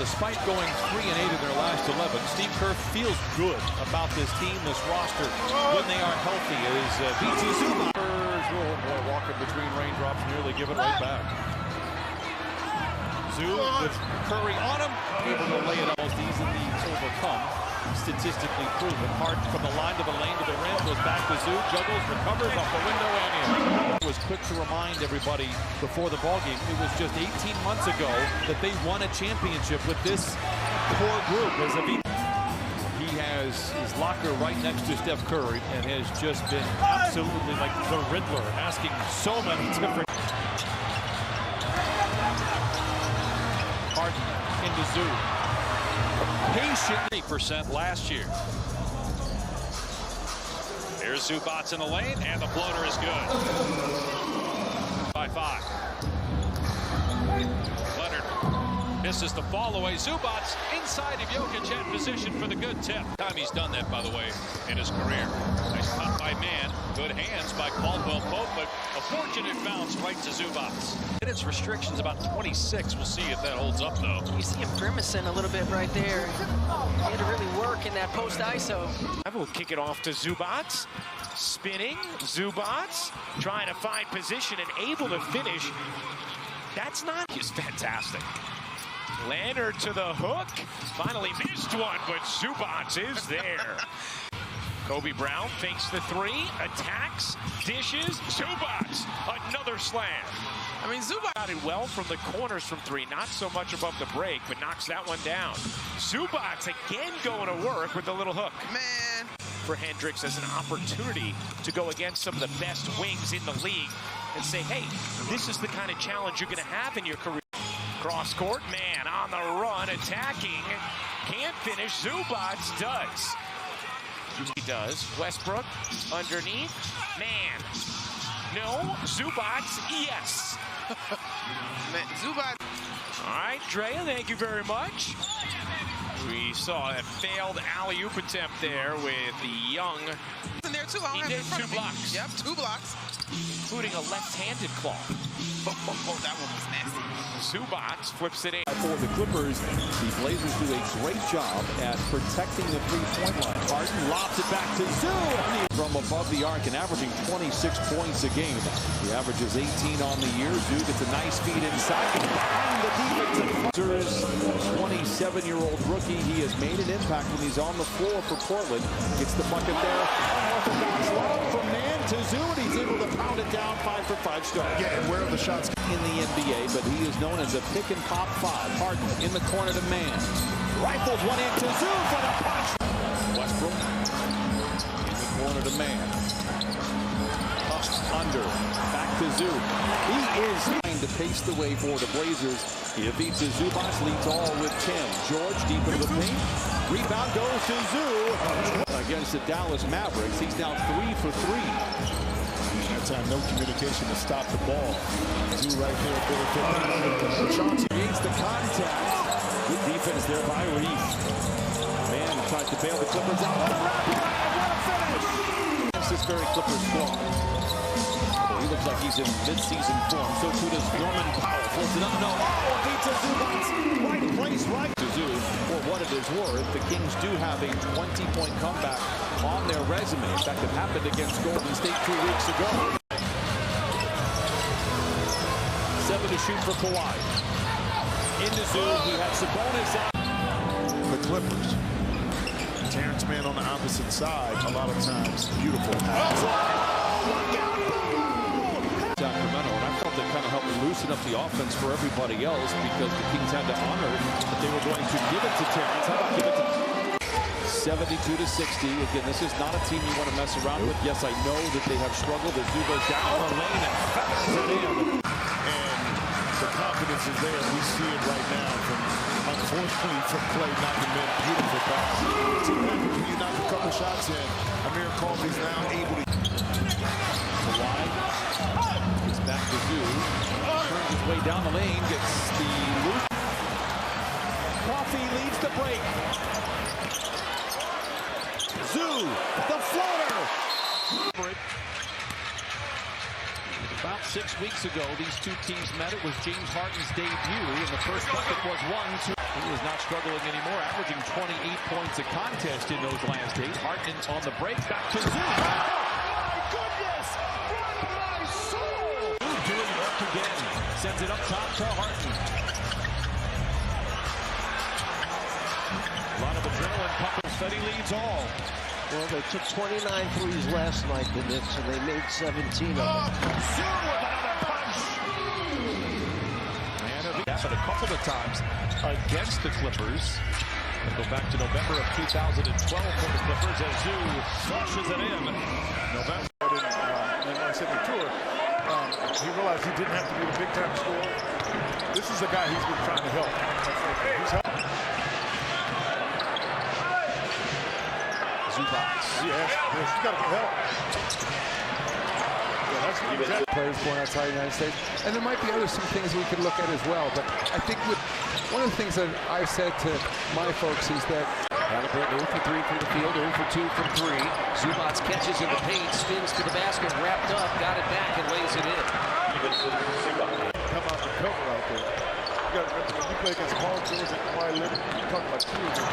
despite going 3-8 in their last 11, Steve Kerr feels good about this team, this roster, when they are healthy. As Ivica Zubac boy, walking between raindrops, nearly give it right back. With Curry on him, able to lay it almost easily overcome. Statistically proven. Harden from the line to the lane to the rim, goes back to Zoo, juggles, recovers off the window and in. Was quick to remind everybody before the ballgame, it was just 18 months ago that they won a championship with this core group. As he has his locker right next to Steph Curry and has just been absolutely like the Riddler, asking so many different. Harden into Zoo. Patiently % last year. There's Zubac in the lane, and the floater is good. By 5. Leonard misses the fall away. Zubac inside of Jokic in position for the good tip. Time he's done that, by the way, in his career. Nice cut by Man. Good hands by Caldwell Pope, but a fortunate bounce right to Zubac. Minutes restrictions about 26. We'll see if that holds up, though. You see him grimacing a little bit right there. He had to really work in that post ISO. We'll kick it off to Zubac. Spinning. Zubac trying to find position and able to finish. That's not just fantastic. Leonard to the hook. Finally missed one, but Zubac is there. Kobe Brown fakes the 3, attacks, dishes, Zubac, another slam. I mean, Zubac got it well from the corners from 3, not so much above the break, but knocks that one down. Zubac again going to work with the little hook. Man. For Hendricks as an opportunity to go against some of the best wings in the league and say, hey, this is the kind of challenge you're going to have in your career. Cross court, Man on the run, attacking, can't finish, Zubac does. He does. Westbrook underneath. Man. No. Zubac. Yes. Zubac. All right, Drea, thank you very much. We saw a failed alley-oop attempt there with the young. In there too. He did 2 blocks. Yep, 2 blocks. Including a left-handed claw. Oh, that one was nasty. Zubac flips it in. For the Clippers, the Blazers do a great job at protecting the three-point line. Harden lobs it back to Zoo from above the arc and averaging 26 points a game. He averages 18 on the year. Zoo gets a nice feed inside behind the defensive. 27-year-old rookie. He has made an impact when he's on the floor for Portland. Gets the bucket there. Unorthodox lob from Man to Zoo, and he's able to pound it down. 5 for 5 start. Yeah, and where are the shots in the NBA, but he is known as a pick and pop 5. Harden in the corner to Man. Rifles one in to Zoo for the punch. Westbrook in the corner to Man. Up under. Back to Zoo. He is trying to pace the way for the Blazers. Ivica Zubac leads all with 10. George deep into the paint. Rebound goes to Zoo against the Dallas Mavericks. He's now 3 for 3. That time, no communication to stop the ball. Zoo right there. Chauncey needs the contact. Good defense there by Reef. Man tries to bail the Clippers out. What a wrap! What a finish! This is very Clippers squad. Well, he looks like he's in mid-season form. So too does Norman Powell. Floats it up. No. Oh, beats a Zubac. Right place, right to Zoo. For what it is worth, the Kings do have a 20-point comeback on their resume. In fact, it happened against Golden State 2 weeks ago. 7 to shoot for Kawhi. Into Zoo, he had Sabonis out. The Clippers. Terrence Mann on the opposite side, a lot of times. Beautiful. Sacramento, and I felt that kind of helped loosen up the offense for everybody else because the Kings had to honor that they were going to give it to Terrence. How about give it to 72 to 60. Again, this is not a team you want to mess around with. Yes, I know that they have struggled as Zoo goes down the lane and fast it in. And the confidence is there. We see it right now from, unfortunately, from Clay knocking in beautiful pass. Team happens when you knock a couple shots in. Amir Coffey's now able to. Kawhi gets back to Zoo. Turns his way down the lane, gets the loop. Coffey leads the break. Zoo, the floater. About About 6 weeks ago, these two teams met. It was James Harden's debut, and the first bucket was 1-2. He is not struggling anymore, averaging 28 points a contest in those last 8. Harden on the break, back to Zubac. Oh, my goodness! Right in my soul! Doing work again. Sends it up top to Harden. A lot of adrenaline pumping. Said he leads all. Well, they took 29 threes last night, the Knicks, and they made 17 of them. Zoo with another punch. And it happened a couple of times against the Clippers. We'll go back to November of 2012 for the Clippers as Zoo flushes it in. November. And I said the tour, he realized he didn't have to be the big-time scorer. This is the guy he's been trying to help. He's helping. Zubac. Yes, you got to help. Yeah, that's exactly. Players born outside the United States. And there might be some things we could look at as well. But I think one of the things that I've said to my folks is that Halliburton 0 for 3 from the field, 0 for 2 from 3. Zubac catches in the paint, spins to the basket, wrapped up, got it back, and lays it in. Come out the cover out there. You got to remember when you play against Paul George and Kawhi Leonard, you talk about two of them.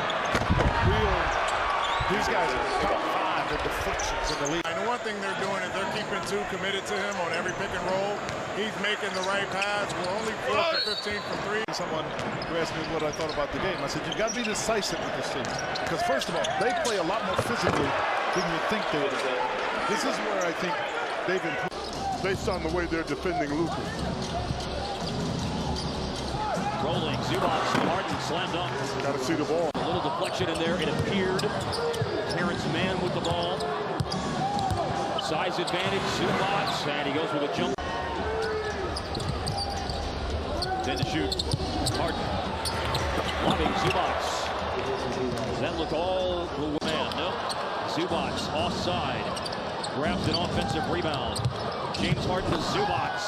These guys are top 5 in deflections in the league. And the one thing they're doing is they're keeping two committed to him on every pick and roll. He's making the right pass. We're only 4 for 15 from 3. Someone who asked me what I thought about the game. I said, you've got to be decisive with this team. Because first of all, they play a lot more physically than you think they do. This is where I think they've improved based on the way they're defending Luka. Rolling, Zubac, Harden slammed up. Got to see the ball. A little deflection in there, it appeared. Terrence Mann with the ball. Size advantage, Zubac, and he goes with a jump. 10 to shoot. Harden. Lobbing, Zubac. Does that look all the way? Man, no. Zubac offside. Grabs an offensive rebound. James Harden to Zubac.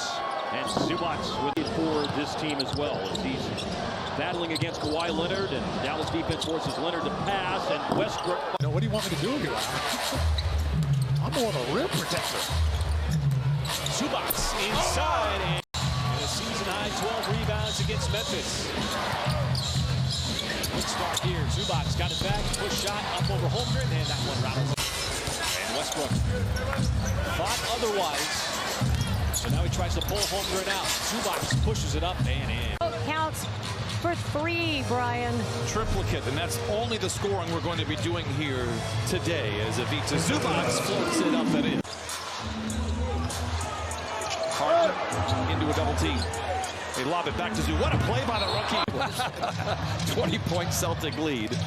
And Zubac with it for this team as well, as he's battling against Kawhi Leonard, and Dallas defense forces Leonard to pass, and Westbrook. What do you want me to do here? I'm on a rim protector. Zubac inside, and a season-high 12 rebounds against Memphis. Good start here. Zubac's got it back, push shot up over Holmgren, and that one rattles. And Westbrook thought otherwise. So now he tries to pull Holmgren out. Zubac pushes it up and in. Counts for 3, Brian. Triplicate, and that's only the scoring we're going to be doing here today as Ivica Zubac floats it up and in. Harden into a double team. They lob it back to Zoo. What a play by the rookie. 20-point Celtic lead.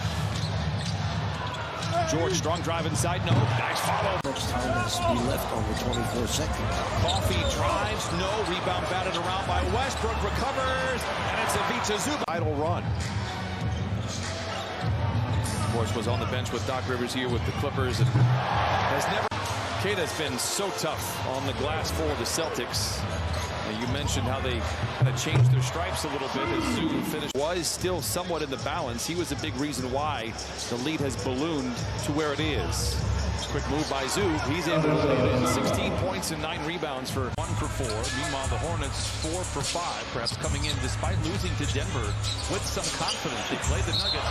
George, strong drive inside. No. Nice follow. Next time has to be left on the 24 seconds. Coffee drives. No. Rebound batted around by Westbrook. Recovers. And it's Ivica Zubac. Idle run. Of course, was on the bench with Doc Rivers here with the Clippers. And has never... Keita's been so tough on the glass for the Celtics. You mentioned how they kind of changed their stripes a little bit as Zoo finished. Was still somewhat in the balance. He was a big reason why the lead has ballooned to where it is. Quick move by Zoo. He's able to lay it in. 16 points and 9 rebounds for 1 for 4. Meanwhile, the Hornets 4 for 5, perhaps coming in despite losing to Denver with some confidence. They played the Nuggets.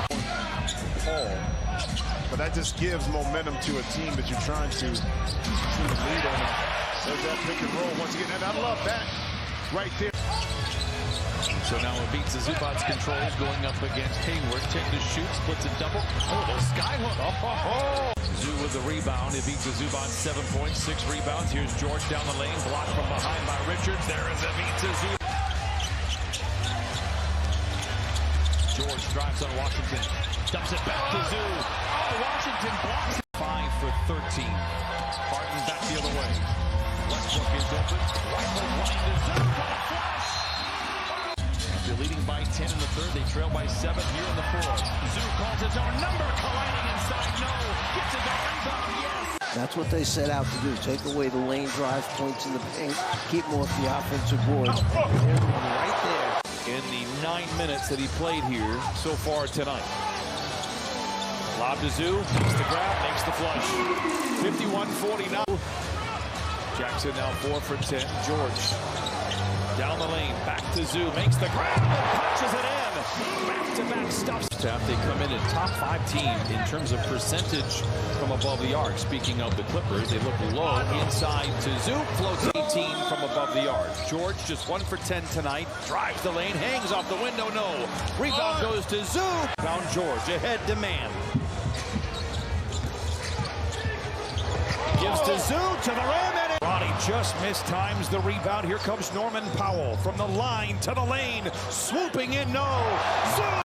But that just gives momentum to a team that you're trying to lead on. There's that pick and roll once again, and I love that right there. So now Ivica Zubac controls going up against Hayward. 10 to shoot, splits a double. Oh, the skyhook. Zoo with the rebound. Ivica Zubac 7 points, 6 rebounds. Here's George down the lane, blocked from behind by Richards. There is Ivica Zubac. George drives on Washington. Dumps it back to Zoo. Oh, Washington blocks it. 5 for 13. Harden back the other way. Westbrook is open. Rifle running to Zoo. What a flash! After leading by 10 in the third, they trail by 7 here in the fourth. Zoo calls his own number. Colliding inside. No. Gets it back. Rebound. Yes. That's what they set out to do. Take away the lane drive, points in the paint, keep them off the offensive board. Right there. In the 9 minutes that he played here so far tonight. Lob to Zoo, makes the grab, makes the flush. 51-49. Jackson now 4 for 10. George down the lane, back to Zoo, makes the grab, punches it in. Back-to-back stuff. They come in a top 5 team in terms of percentage from above the arc. Speaking of the Clippers, they look low inside to Zoo, floats 18 from above the arc. George just 1 for 10 tonight, drives the lane, hangs off the window, no. Rebound goes to Zoo. Found George, ahead to Man. Gives to Zoo, to the rim, and Ronnie just mistimes the rebound. Here comes Norman Powell from the line to the lane, swooping in, no. Zoo!